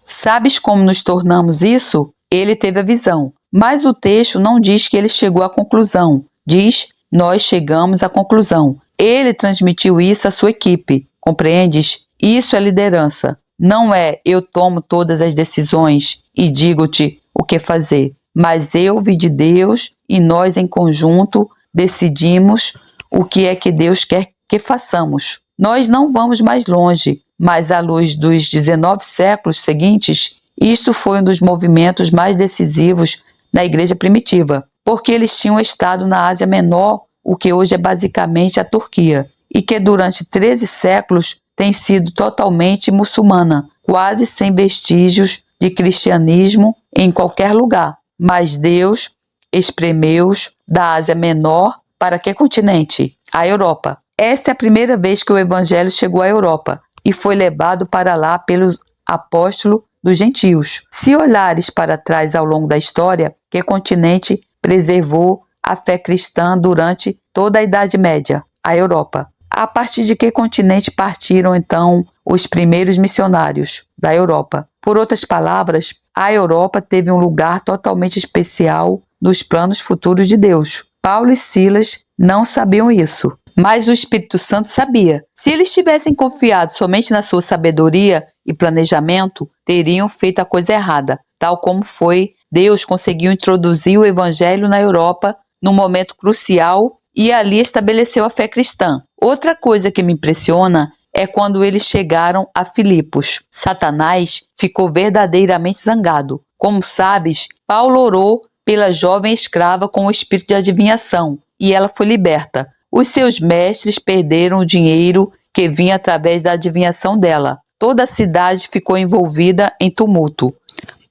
Sabes como nos tornamos isso? Ele teve a visão, mas o texto não diz que ele chegou à conclusão. Diz: nós chegamos à conclusão. Ele transmitiu isso à sua equipe. Compreendes? Isso é liderança. Não é eu tomo todas as decisões e digo-te o que fazer. Mas eu vi de Deus e nós em conjunto decidimos o que é que Deus quer que façamos. Nós não vamos mais longe, mas à luz dos 19 séculos seguintes, isto foi um dos movimentos mais decisivos na igreja primitiva, porque eles tinham estado na Ásia Menor, o que hoje é basicamente a Turquia, e que durante 13 séculos tem sido totalmente muçulmana, quase sem vestígios de cristianismo em qualquer lugar. Mas Deus espremeu-os da Ásia Menor para que continente? A Europa. Esta é a primeira vez que o Evangelho chegou à Europa e foi levado para lá pelo apóstolo dos gentios. Se olhares para trás ao longo da história, que continente preservou a fé cristã durante toda a Idade Média? A Europa. A partir de que continente partiram, então, os primeiros missionários? Da Europa. Por outras palavras, a Europa teve um lugar totalmente especial nos planos futuros de Deus. Paulo e Silas não sabiam isso, mas o Espírito Santo sabia. Se eles tivessem confiado somente na sua sabedoria e planejamento, teriam feito a coisa errada. Tal como foi, Deus conseguiu introduzir o Evangelho na Europa num momento crucial e ali estabeleceu a fé cristã. Outra coisa que me impressiona é quando eles chegaram a Filipos. Satanás ficou verdadeiramente zangado. Como sabes, Paulo orou pela jovem escrava com o espírito de adivinhação e ela foi liberta. Os seus mestres perderam o dinheiro que vinha através da adivinhação dela. Toda a cidade ficou envolvida em tumulto.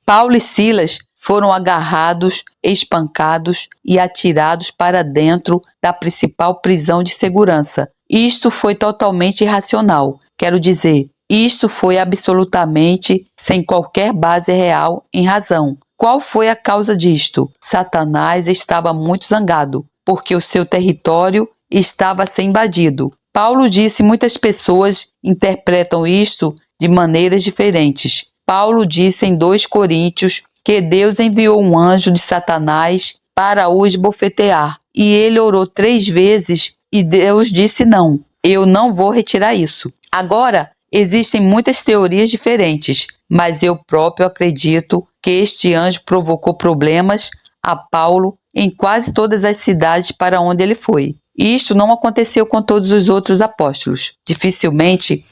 Paulo e Silas foram agarrados, espancados e atirados para dentro da principal prisão de segurança. Isto foi totalmente irracional. Quero dizer, isto foi absolutamente sem qualquer base real em razão. Qual foi a causa disto? Satanás estava muito zangado, porque o seu território estava a ser invadido. Paulo disse: muitas pessoas interpretam isto de maneiras diferentes. Paulo disse em 2 Coríntios que Deus enviou um anjo de Satanás para o esbofetear. E ele orou 3 vezes e Deus disse não. Eu não vou retirar isso. Agora, existem muitas teorias diferentes, mas eu próprio acredito que este anjo provocou problemas a Paulo em quase todas as cidades para onde ele foi. E isto não aconteceu com todos os outros apóstolos. Dificilmente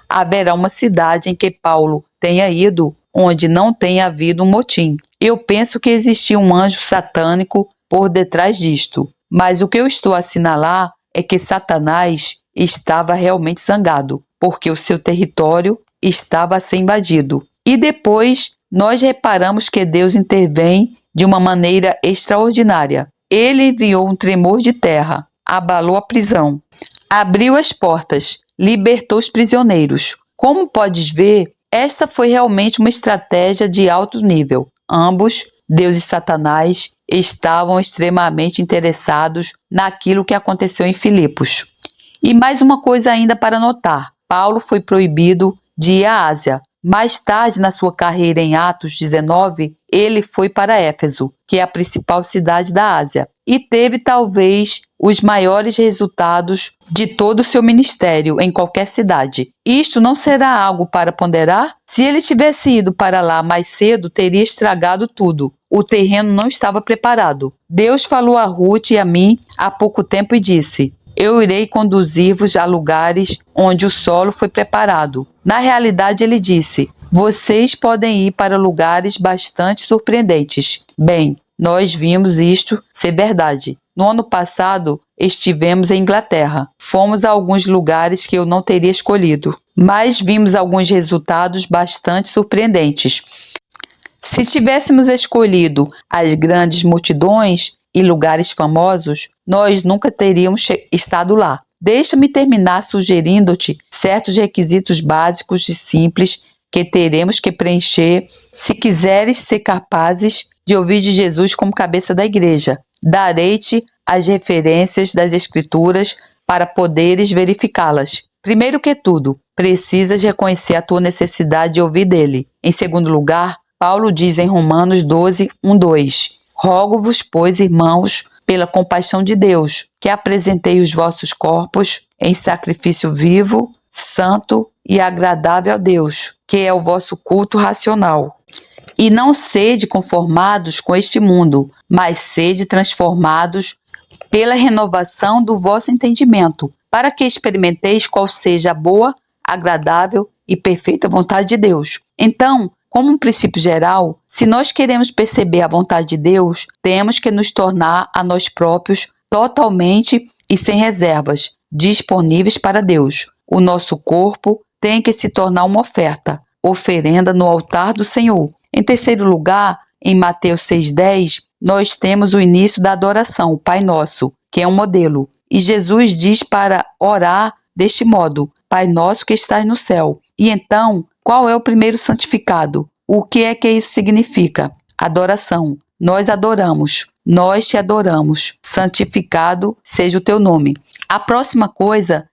haverá uma cidade em que Paulo tenha ido onde não tenha havido um motim. Eu penso que existia um anjo satânico por detrás disto, mas o que eu estou a assinalar é que Satanás estava realmente zangado, porque o seu território estava a ser invadido. E depois nós reparamos que Deus intervém de uma maneira extraordinária. Ele enviou um tremor de terra, abalou a prisão, abriu as portas, libertou os prisioneiros. Como podes ver, esta foi realmente uma estratégia de alto nível. Ambos, Deus e Satanás, estavam extremamente interessados naquilo que aconteceu em Filipos. E mais uma coisa ainda para notar. Paulo foi proibido de ir à Ásia. Mais tarde, na sua carreira em Atos 19, ele foi para Éfeso, que é a principal cidade da Ásia, e teve talvez os maiores resultados de todo o seu ministério em qualquer cidade. Isto não será algo para ponderar? Se ele tivesse ido para lá mais cedo, teria estragado tudo. O terreno não estava preparado. Deus falou a Ruth e a mim há pouco tempo e disse: eu irei conduzir-vos a lugares onde o solo foi preparado. Na realidade, ele disse: Vocês podem ir para lugares bastante surpreendentes. Bem, nós vimos isto ser verdade. No ano passado, estivemos em Inglaterra. Fomos a alguns lugares que eu não teria escolhido, mas vimos alguns resultados bastante surpreendentes. Se tivéssemos escolhido as grandes multidões e lugares famosos, nós nunca teríamos estado lá. Deixa-me terminar sugerindo-te certos requisitos básicos e simples que teremos que preencher se quiseres ser capazes de ouvir de Jesus como cabeça da igreja. Darei-te as referências das Escrituras para poderes verificá-las. Primeiro que tudo, precisas reconhecer a tua necessidade de ouvir dele. Em segundo lugar, Paulo diz em Romanos 12, 1-2: Rogo-vos, pois, irmãos, pela compaixão de Deus, que apresentei os vossos corpos em sacrifício vivo, santo e agradável a Deus, que é o vosso culto racional. E não sede conformados com este mundo, mas sede transformados pela renovação do vosso entendimento, para que experimenteis qual seja a boa, agradável e perfeita vontade de Deus. Então, como um princípio geral, se nós queremos perceber a vontade de Deus, temos que nos tornar a nós próprios totalmente e sem reservas, disponíveis para Deus. O nosso corpo tem que se tornar uma oferenda no altar do Senhor. Em terceiro lugar, em Mateus 6,10, nós temos o início da adoração, o Pai Nosso, que é um modelo. E Jesus diz para orar deste modo: Pai Nosso que estás no céu. E então, qual é o primeiro santificado? O que é que isso significa? Adoração. Nós adoramos. Nós te adoramos. Santificado seja o teu nome. A próxima coisa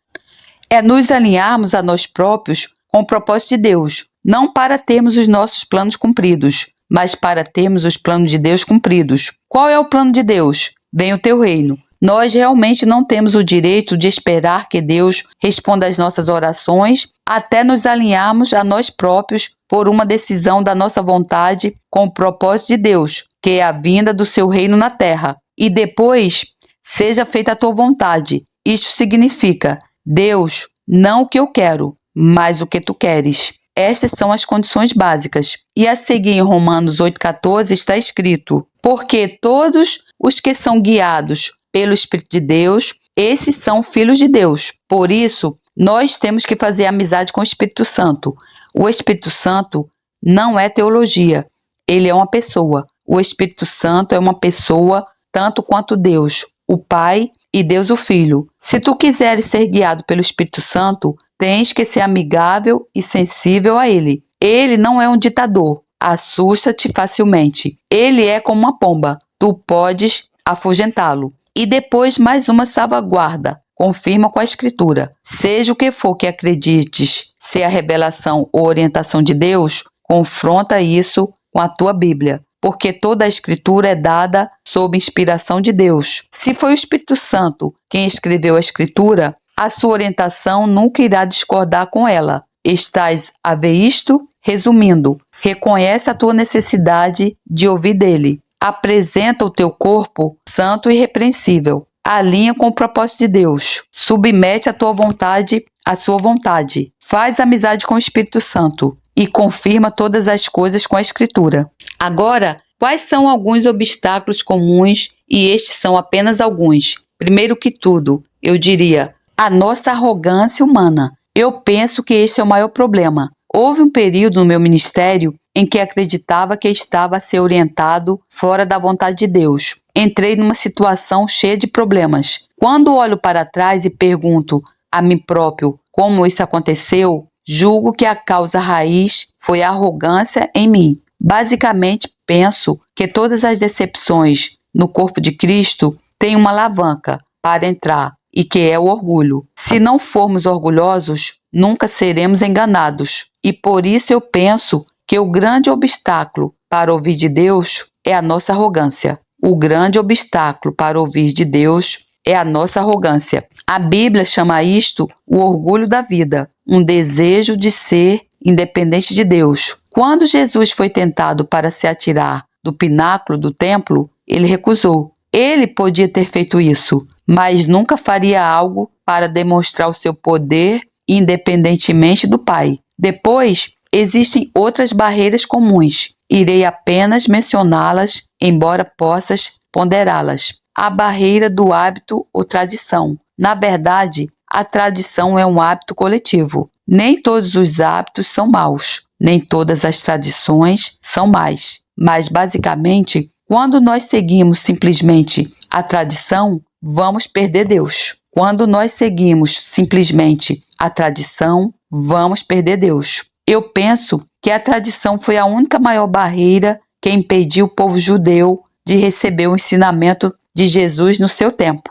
é nos alinharmos a nós próprios com o propósito de Deus, não para termos os nossos planos cumpridos, mas para termos os planos de Deus cumpridos. Qual é o plano de Deus? Venha o teu reino. Nós realmente não temos o direito de esperar que Deus responda às nossas orações até nos alinharmos a nós próprios por uma decisão da nossa vontade com o propósito de Deus, que é a vinda do seu reino na terra. E depois, seja feita a tua vontade. Isto significa: Deus, não o que eu quero, mas o que tu queres. Estas são as condições básicas. E a seguir em Romanos 8,14 está escrito: porque todos os que são guiados pelo Espírito de Deus, esses são filhos de Deus. Por isso, nós temos que fazer amizade com o Espírito Santo. O Espírito Santo não é teologia, ele é uma pessoa. O Espírito Santo é uma pessoa tanto quanto Deus, o Pai, e Deus o Filho. Se tu quiseres ser guiado pelo Espírito Santo, tens que ser amigável e sensível a ele. Ele não é um ditador, assusta-te facilmente. Ele é como uma pomba, tu podes afugentá-lo. E depois mais uma salvaguarda, confirma com a Escritura. Seja o que for que acredites ser a revelação ou orientação de Deus, confronta isso com a tua Bíblia, porque toda a Escritura é dada sob inspiração de Deus. Se foi o Espírito Santo quem escreveu a Escritura, a sua orientação nunca irá discordar com ela. Estás a ver isto? Resumindo, reconhece a tua necessidade de ouvir dele. Apresenta o teu corpo santo e irrepreensível. Alinha com o propósito de Deus. Submete a tua vontade à sua vontade. Faz amizade com o Espírito Santo e confirma todas as coisas com a Escritura. Agora, quais são alguns obstáculos comuns? E estes são apenas alguns. Primeiro que tudo, eu diria, a nossa arrogância humana. Eu penso que esse é o maior problema. Houve um período no meu ministério em que acreditava que estava a ser orientado fora da vontade de Deus. Entrei numa situação cheia de problemas. Quando olho para trás e pergunto a mim próprio como isso aconteceu, julgo que a causa raiz foi a arrogância em mim. Basicamente, penso que todas as decepções no corpo de Cristo têm uma alavanca para entrar, e que é o orgulho. Se não formos orgulhosos, nunca seremos enganados. E por isso eu penso que o grande obstáculo para ouvir de Deus é a nossa arrogância. O grande obstáculo para ouvir de Deus é a nossa arrogância. A Bíblia chama isto o orgulho da vida, um desejo de ser independente de Deus. Quando Jesus foi tentado para se atirar do pináculo do templo, ele recusou. Ele podia ter feito isso, mas nunca faria algo para demonstrar o seu poder independentemente do Pai. Depois, existem outras barreiras comuns. Irei apenas mencioná-las, embora possas ponderá-las. A barreira do hábito ou tradição. Na verdade, a tradição é um hábito coletivo. Nem todos os hábitos são maus, nem todas as tradições são más. Mas, basicamente, quando nós seguimos simplesmente a tradição, vamos perder Deus. Quando nós seguimos simplesmente a tradição, vamos perder Deus. Eu penso que a tradição foi a única maior barreira que impediu o povo judeu de receber o ensinamento de Jesus no seu tempo.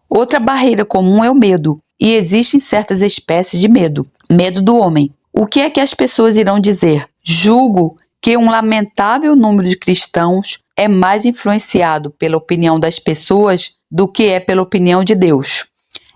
Outra barreira comum é o medo, e existem certas espécies de medo. Medo do homem. O que é que as pessoas irão dizer? Julgo que um lamentável número de cristãos é mais influenciado pela opinião das pessoas do que é pela opinião de Deus.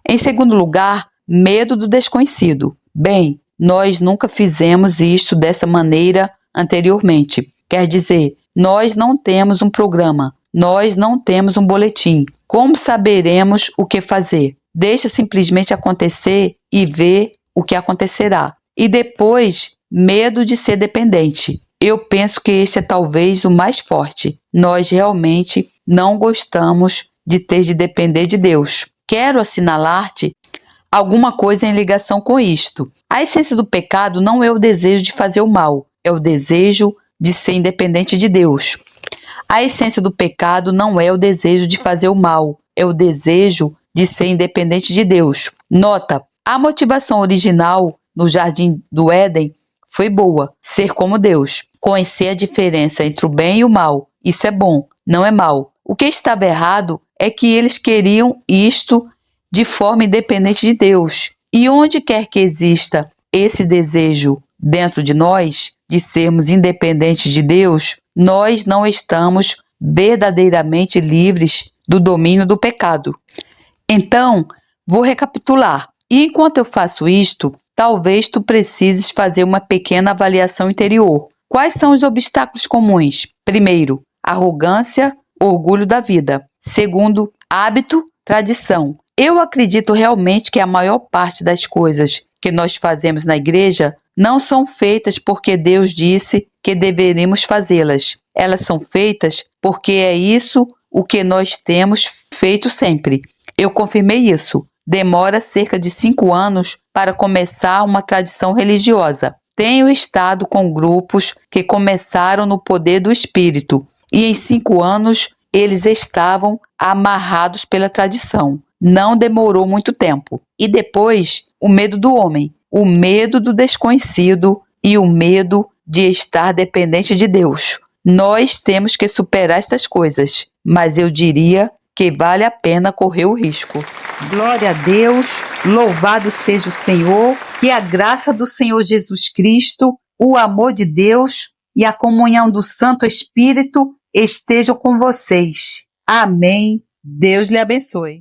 Em segundo lugar, medo do desconhecido. Bem, nós nunca fizemos isto dessa maneira anteriormente. Quer dizer, nós não temos um programa, nós não temos um boletim. Como saberemos o que fazer? Deixa simplesmente acontecer e ver o que acontecerá. E depois, medo de ser dependente. Eu penso que este é talvez o mais forte. Nós realmente não gostamos de ter de depender de Deus. Quero assinalar-te alguma coisa em ligação com isto. A essência do pecado não é o desejo de fazer o mal, é o desejo de ser independente de Deus. A essência do pecado não é o desejo de fazer o mal, é o desejo de ser independente de Deus. Nota, a motivação original no Jardim do Éden foi boa, ser como Deus. Conhecer a diferença entre o bem e o mal, isso é bom, não é mal. O que estava errado é que eles queriam isto de forma independente de Deus. E onde quer que exista esse desejo dentro de nós, de sermos independentes de Deus, nós não estamos verdadeiramente livres do domínio do pecado. Então, vou recapitular. E enquanto eu faço isto, talvez tu precises fazer uma pequena avaliação interior. Quais são os obstáculos comuns? Primeiro, arrogância, orgulho da vida. Segundo, hábito, tradição. Eu acredito realmente que a maior parte das coisas que nós fazemos na igreja não são feitas porque Deus disse que deveríamos fazê-las. Elas são feitas porque é isso o que nós temos feito sempre. Eu confirmei isso. Demora cerca de 5 anos para começar uma tradição religiosa. Tenho estado com grupos que começaram no poder do Espírito e em 5 anos eles estavam amarrados pela tradição. Não demorou muito tempo. E depois, o medo do homem, o medo do desconhecido e o medo de estar dependente de Deus. Nós temos que superar estas coisas, mas eu diria que vale a pena correr o risco. Glória a Deus, louvado seja o Senhor, que a graça do Senhor Jesus Cristo, o amor de Deus e a comunhão do Santo Espírito estejam com vocês. Amém. Deus lhe abençoe.